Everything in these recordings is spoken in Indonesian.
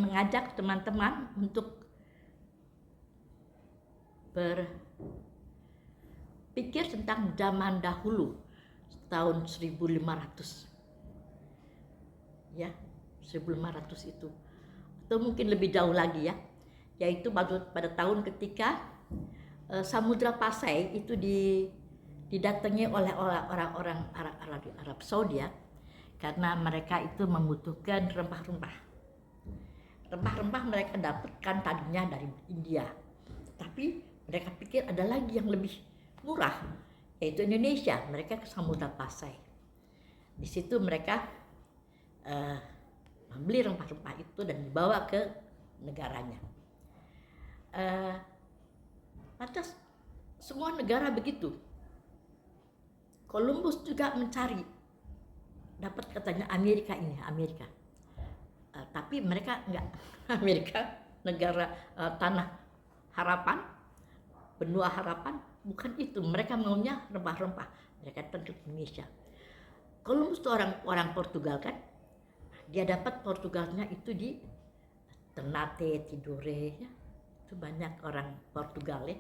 mengajak teman-teman untuk berpikir tentang zaman dahulu, tahun 1500. Ya, 1500 itu. Atau mungkin lebih jauh lagi ya, yaitu pada tahun ketika Samudra Pasai itu didatangi oleh orang-orang Arab Saudi ya, karena mereka itu membutuhkan rempah-rempah. Rempah-rempah mereka dapatkan tadinya dari India, tapi mereka pikir ada lagi yang lebih murah, yaitu Indonesia. Mereka ke Samudra Pasai. Di situ mereka membeli rempah-rempah itu dan dibawa ke negaranya. Lantas semua negara begitu. Columbus juga mencari, dapat katanya Amerika. Tapi mereka enggak. Amerika negara tanah harapan, benua harapan, bukan itu. Mereka maunya rempah-rempah. Mereka datang ke Indonesia. Columbus itu orang Portugal kan. Dia dapat Portugalnya itu di Ternate, Tidore ya. Itu banyak orang Portugal ya.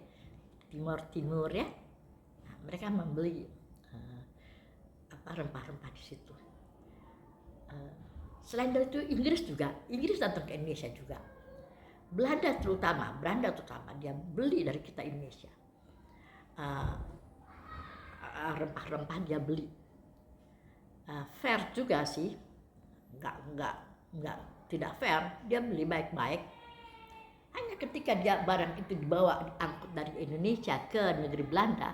Timur ya. Nah, mereka membeli rempah-rempah di situ. Selain dari itu Inggris datang ke Indonesia juga. Belanda terutama dia beli dari kita Indonesia. Rempah-rempah dia beli. Fair juga sih, enggak tidak fair, dia beli baik-baik. Hanya ketika barang itu diangkut dari Indonesia ke negeri Belanda,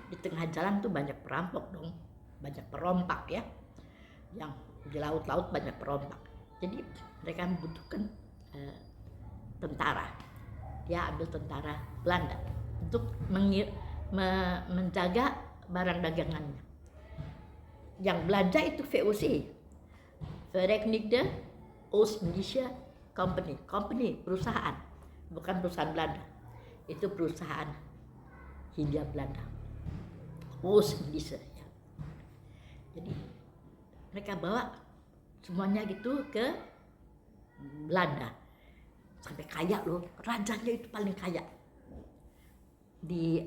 di tengah jalan tuh banyak perampok dong, banyak perompak ya, yang di laut-laut banyak perompak. Jadi mereka membutuhkan tentara. Dia ambil tentara Belanda untuk menjaga barang dagangannya. Yang Belanda itu VOC, Verenigde Oost-Indische Company, perusahaan, bukan perusahaan Belanda. Itu perusahaan Hindia Belanda, Oost-Indische ya. Jadi mereka bawa semuanya gitu ke Belanda. Sampai kaya loh, rajanya itu paling kaya di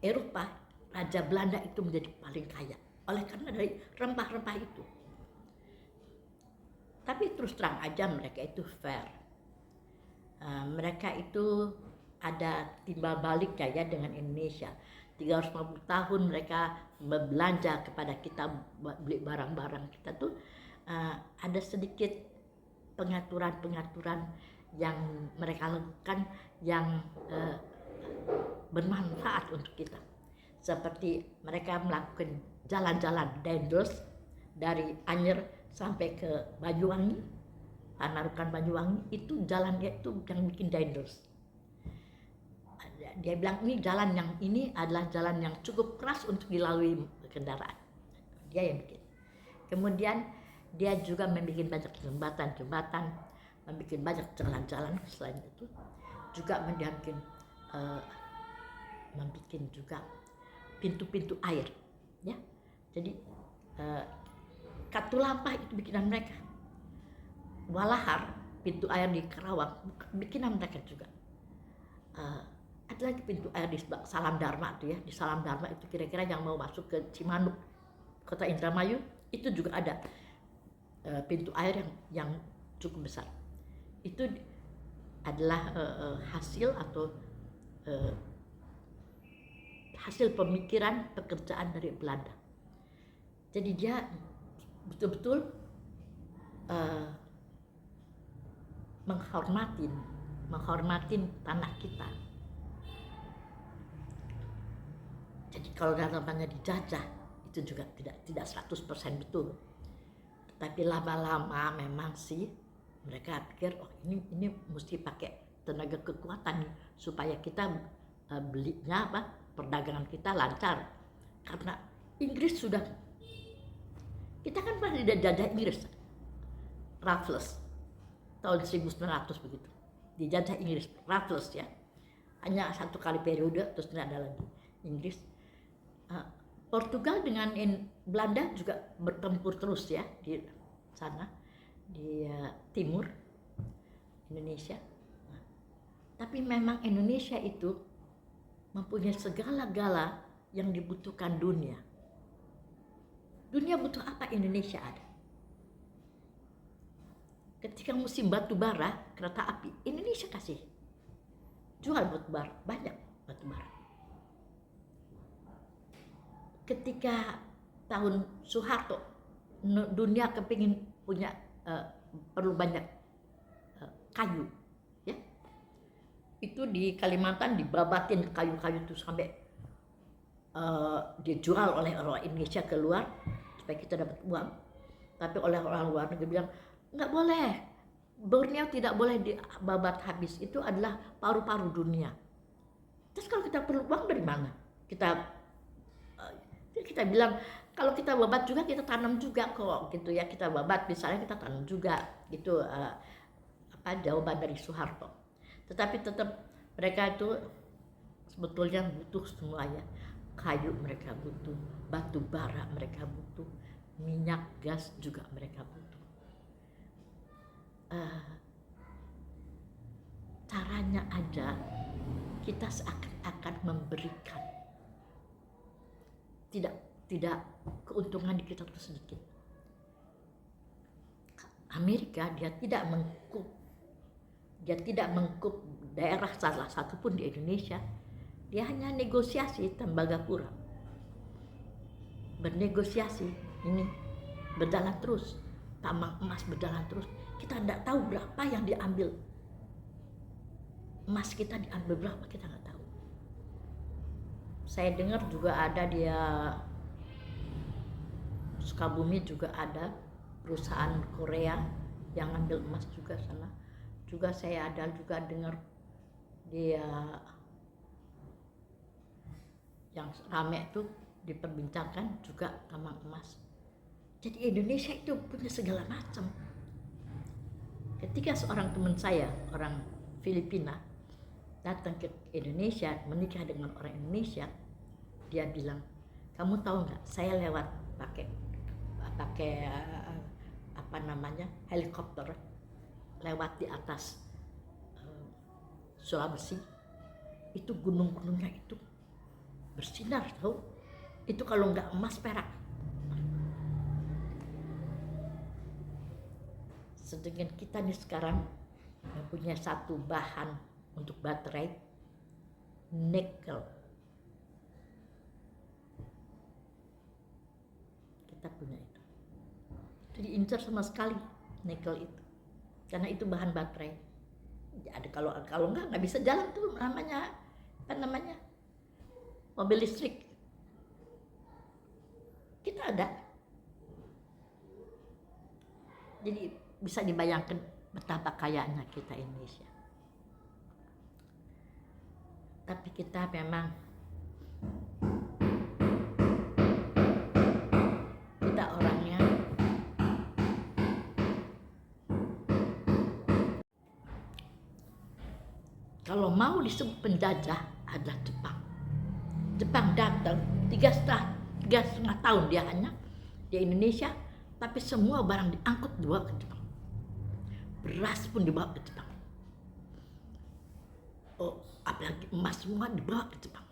Eropa. Raja Belanda itu menjadi paling kaya oleh karena dari rempah-rempah itu. Tapi terus terang aja mereka itu fair. Mereka itu ada timbal baliknya ya dengan Indonesia. 350 tahun mereka belanja kepada kita, beli barang-barang kita tuh ada sedikit pengaturan yang mereka lakukan yang bermanfaat untuk kita. Seperti mereka melakukan jalan-jalan dangerous dari Anyer sampai ke Banyuwangi, Panarukan Banyuwangi, itu jalannya itu yang bikin dangerous. Dia bilang ini adalah jalan yang cukup keras untuk dilalui kendaraan. Dia yang bikin. Kemudian dia juga membuat banyak jembatan, membuat banyak jalan-jalan. Selain itu juga membuat juga pintu-pintu air, ya. Jadi Katulampa itu bikinan mereka. Walahar, pintu air di Karawang, bikinan mereka juga. Ada lagi pintu air di Salam Dharma itu ya. Di Salam Dharma itu kira-kira yang mau masuk ke Cimanuk, Kota Indramayu, itu juga ada pintu air yang cukup besar. Itu adalah hasil pemikiran pekerjaan dari Belanda. Jadi dia betul-betul menghormatin tanah kita. Jadi kalau namanya dijajah itu juga tidak 100% betul. Tapi lama-lama memang sih mereka pikir ini mesti pakai tenaga kekuatan supaya kita belinya perdagangan kita lancar. Karena Inggris kita kan pernah dijajah Inggris, Raffles tahun 1900 begitu, dijajah Inggris, Raffles ya, hanya satu kali periode, terus tidak ada lagi Inggris. Portugal dengan Belanda juga bertempur terus ya di sana. di timur Indonesia. Nah, tapi memang Indonesia itu mempunyai segala-gala yang dibutuhkan dunia. Dunia butuh apa, Indonesia ada. Ketika musim batu bara, kereta api, Indonesia kasih. Jual batu bara, banyak batu bara. Ketika tahun Soeharto, dunia kepingin punya perlu banyak kayu, ya. Itu di Kalimantan dibabatin kayu-kayu itu sampai dijual oleh orang Indonesia keluar supaya kita dapat uang. Tapi oleh orang luar negeri bilang nggak boleh, Borneo tidak boleh dibabat habis, itu adalah paru-paru dunia. Terus kalau kita perlu uang dari mana? Kita bilang kalau kita babat juga kita tanam juga kok, gitu ya. Kita babat misalnya kita tanam juga, gitu. Jawaban dari Soeharto. Tetapi tetap mereka itu sebetulnya butuh semuanya. Kayu mereka butuh, batu bara mereka butuh, minyak gas juga mereka butuh. Caranya ada, kita seakan-akan memberikan, tidak keuntungan di kita itu sedikit. Amerika dia tidak mengkup daerah salah satu pun di Indonesia. Dia hanya negosiasi tembagapura, bernegosiasi, ini berjalan terus, tambang emas berjalan terus. Kita tidak tahu berapa yang diambil, emas kita diambil berapa kita nggak tahu. Saya dengar juga ada dia Sukabumi juga ada perusahaan Korea yang ambil emas juga sana. Juga saya ada juga dengar dia yang rame itu diperbincangkan juga tambang emas. Jadi Indonesia itu punya segala macam. Ketika seorang teman saya, orang Filipina, datang ke Indonesia, menikah dengan orang Indonesia, dia bilang, kamu tahu nggak, saya lewat pakai helikopter, lewat di atas Sulawesi, itu gunung-gunungnya itu bersinar, tahu? Itu kalau nggak emas, perak. Sedangkan kita nih sekarang punya satu bahan untuk baterai, nikel. Kita punya itu diincar sama sekali, nikel itu, karena itu bahan baterai. Jadi kalau nggak bisa jalan tuh namanya mobil listrik. Kita ada. Jadi bisa dibayangkan betapa kayanya kita Indonesia. Tapi kita memang orangnya kalau mau disebut penjajah adalah Jepang. Jepang datang 3,5 tahun dia hanya di Indonesia, tapi semua barang diangkut dibawa ke Jepang. Beras pun dibawa ke Jepang. Apalagi emas semua dibawa ke Jepang.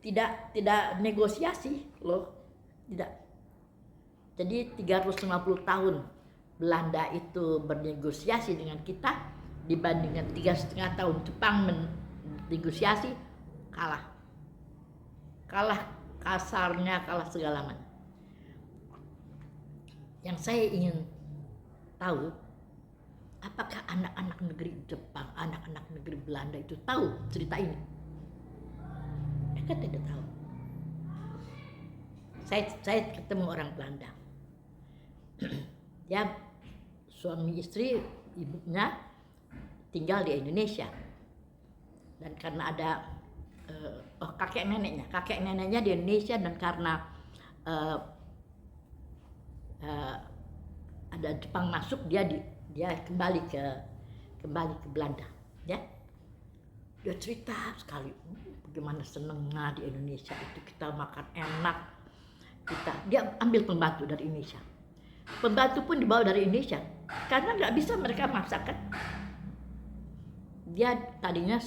Tidak negosiasi loh, tidak. Jadi 350 tahun Belanda itu bernegosiasi dengan kita, dibandingkan 3,5 tahun Jepang bernegosiasi, kalah kasarnya, kalah segala macam. Yang saya ingin tahu, apakah anak-anak negeri Jepang, anak-anak negeri Belanda itu tahu cerita ini? Mereka tidak tahu. Saya ketemu orang Belanda. Ya, suami istri, ibunya tinggal di Indonesia. Dan karena ada kakek neneknya di Indonesia, dan karena ada Jepang masuk, dia kembali ke Belanda, ya. Dia cerita sekali bagaimana senangnya di Indonesia itu, kita makan enak, dia ambil pembantu dari Indonesia. Pembantu pun dibawa dari Indonesia karena nggak bisa mereka masak kan. Dia tadinya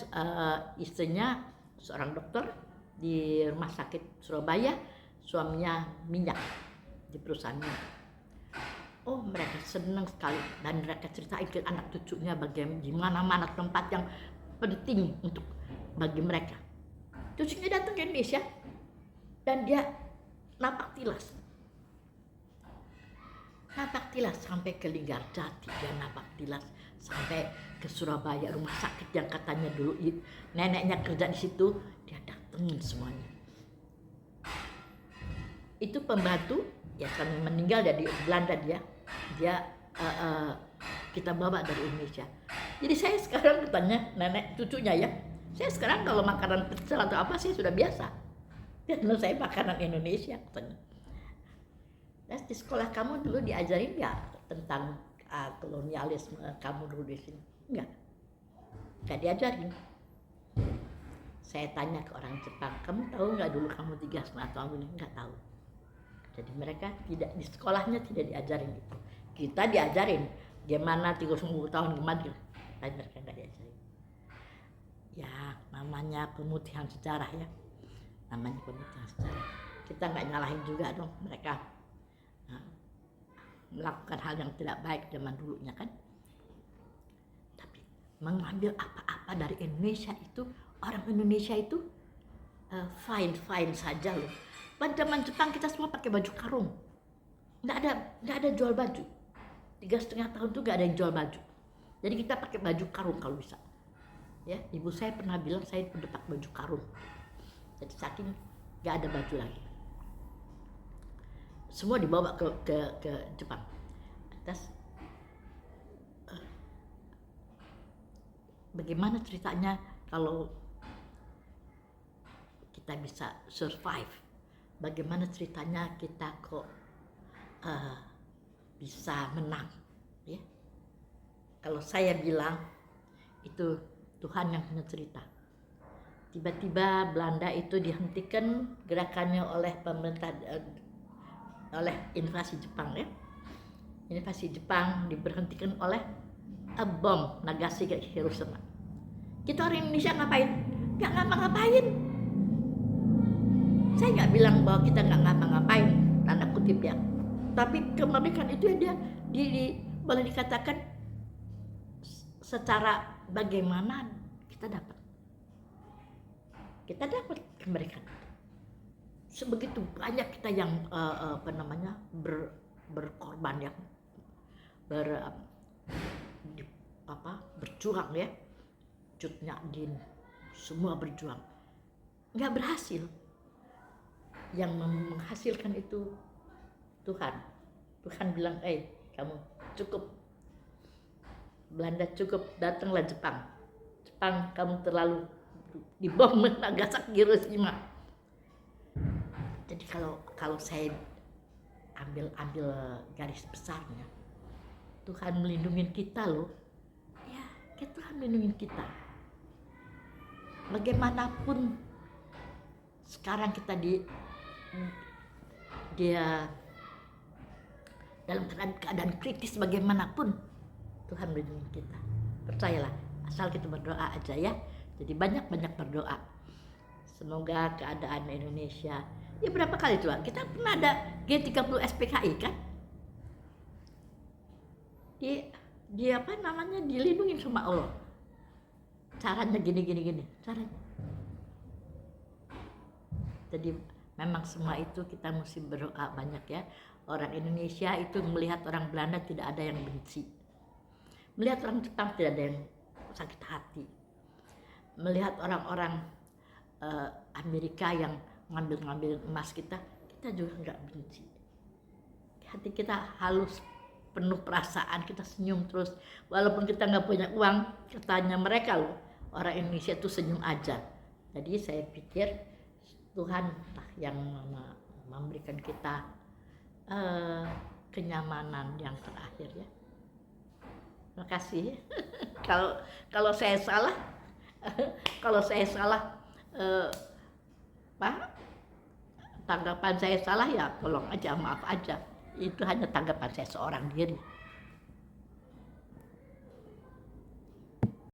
istrinya seorang dokter di rumah sakit Surabaya, suaminya minyak di perusahaan minyak. Oh, mereka senang sekali dan mereka ceritain ke anak cucunya bagaimana mana tempat yang penting untuk bagi mereka. Cucunya datang ke Indonesia dan dia napak tilas sampai ke Linggarjati, dia napak tilas sampai ke Surabaya, rumah sakit yang katanya dulu neneknya kerja di situ, dia datengin semuanya. Itu pembantu ya kan meninggal dari Belanda, dia kita bawa dari Indonesia. Jadi saya sekarang bertanya nenek cucunya ya, saya sekarang kalau makanan pecel atau apa sih sudah biasa, karena saya makanan Indonesia katanya. Nah, di sekolah kamu dulu diajarin nggak tentang kolonialisme kamu dulu di sini? Nggak diajarin. Saya tanya ke orang Jepang, kamu tahu nggak dulu kamu 3,5 tahun ini? Nggak tahu. Jadi mereka tidak di sekolahnya tidak diajarin itu. Kita diajarin gimana 30 tahun gimana, tapi mereka nggak diajarin. Ya namanya pemutihan sejarah ya, namanya pemutihan sejarah. Kita nggak nyalahin juga dong mereka melakukan hal yang tidak baik zaman dulunya kan. Tapi mengambil apa-apa dari Indonesia itu, orang Indonesia itu fine saja loh. Pada zaman Jepang kita semua pakai baju karung, nggak ada jual baju. 3,5 tahun tuh nggak ada yang jual baju. Jadi kita pakai baju karung kalau bisa. Ya, ibu saya pernah bilang saya udah pakai baju karung. Jadi saking nggak ada baju lagi. Semua dibawa ke Jepang. Atas bagaimana ceritanya kalau kita bisa survive? Bagaimana ceritanya kita kok bisa menang? Ya? Kalau saya bilang itu Tuhan yang punya cerita. Tiba-tiba Belanda itu dihentikan gerakannya oleh pemerintah, oleh invasi Jepang ya. Invasi Jepang diberhentikan oleh bom Nagasaki ke Hiroshima. Kita orang Indonesia ngapain? Nggak ngapa-ngapain. Saya nggak bilang bahwa kita nggak ngapa-ngapain, tanda kutip ya. Tapi kemerdekaan itu dia boleh dikatakan secara bagaimana kita dapat kemerdekaan. Sebegitu banyak kita yang berkorban ya, berjuang ya, Cut Nyak Dien, semua berjuang, nggak berhasil. Yang menghasilkan itu Tuhan. Tuhan bilang, kamu cukup, Belanda cukup, datanglah Jepang. Jepang kamu terlalu dibom Nagasaki Hiroshima. Jadi kalau saya ambil garis besarnya, Tuhan melindungi kita loh. Ya, Tuhan melindungi kita. Bagaimanapun sekarang kita dia dalam keadaan kritis bagaimanapun, Tuhan melindungi kita. Percayalah, asal kita berdoa aja ya. Jadi banyak berdoa. Semoga keadaan Indonesia, ya berapa kali coba, kita pernah ada G30 SPKI kan? Dia dilindungi sama Allah. Caranya gini caranya. Jadi memang semua itu kita mesti berdoa banyak ya. Orang Indonesia itu melihat orang Belanda tidak ada yang benci. Melihat orang Jepang tidak ada yang sakit hati. Melihat orang-orang Amerika yang ngambil emas kita juga nggak benci. Hati kita halus, penuh perasaan, kita senyum terus. Walaupun kita nggak punya uang, katanya mereka loh, orang Indonesia itu senyum aja. Jadi saya pikir Tuhan yang memberikan kita kenyamanan yang terakhir ya. Terima kasih. Kalau saya salah, tanggapan saya salah ya tolong aja, maaf aja. Itu hanya tanggapan saya seorang diri.